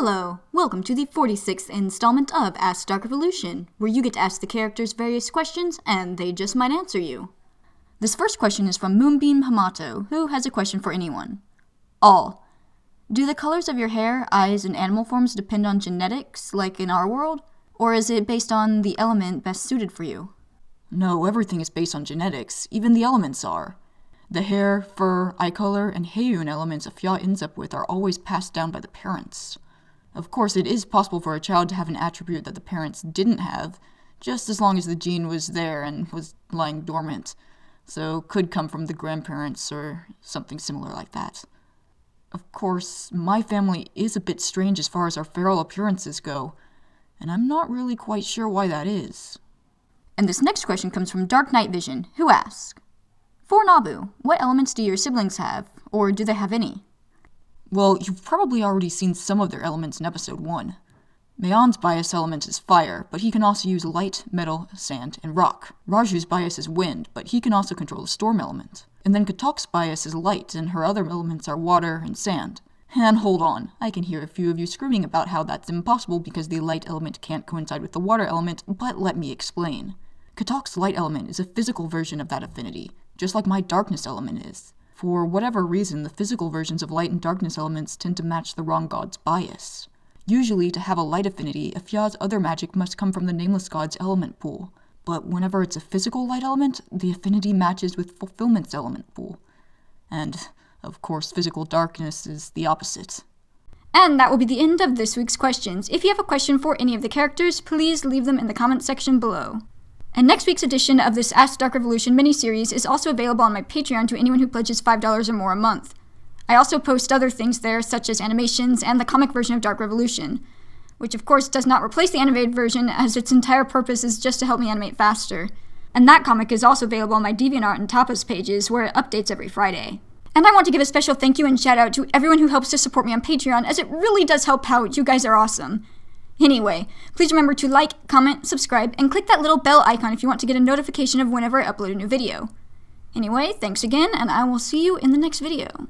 Hello! Welcome to the 46th installment of Ask DarkRevolution, where you get to ask the characters various questions, and they just might answer you. This first question is from Moonbeam Hamato, who has a question for anyone. All. Do the colors of your hair, eyes, and animal forms depend on genetics, like in our world? Or is it based on the element best suited for you? No, everything is based on genetics. Even the elements are. The hair, fur, eye color, and Heiyun elements a Fya ends up with are always passed down by the parents. Of course, it is possible for a child to have an attribute that the parents didn't have, just as long as the gene was there and was lying dormant, so could come from the grandparents or something similar like that. Of course, my family is a bit strange as far as our feral appearances go, and I'm not really quite sure why that is. And this next question comes from Dark Night Vision, who asks, for Nabu, what elements do your siblings have, or do they have any? Well, you've probably already seen some of their elements in episode 1. Maon's bias element is fire, but he can also use light, metal, sand, and rock. Raju's bias is wind, but he can also control the storm element. And then Katok's bias is light, and her other elements are water and sand. And hold on, I can hear a few of you screaming about how that's impossible because the light element can't coincide with the water element, but let me explain. Katok's light element is a physical version of that affinity, just like my darkness element is. For whatever reason, the physical versions of light and darkness elements tend to match the wrong god's bias. Usually, to have a light affinity, a Fya's other magic must come from the nameless god's element pool. But whenever it's a physical light element, the affinity matches with Fulfillment's element pool. And, of course, physical darkness is the opposite. And that will be the end of this week's questions. If you have a question for any of the characters, please leave them in the comments section below. And next week's edition of this Ask DarkRevolution mini-series is also available on my Patreon to anyone who pledges $5 or more a month. I also post other things there, such as animations and the comic version of DarkRevolution, which of course does not replace the animated version, as its entire purpose is just to help me animate faster. And that comic is also available on my DeviantArt and Tapas pages, where it updates every Friday. And I want to give a special thank you and shout out to everyone who helps to support me on Patreon, as it really does help out. You guys are awesome. Anyway, please remember to like, comment, subscribe, and click that little bell icon if you want to get a notification of whenever I upload a new video. Anyway, thanks again, and I will see you in the next video.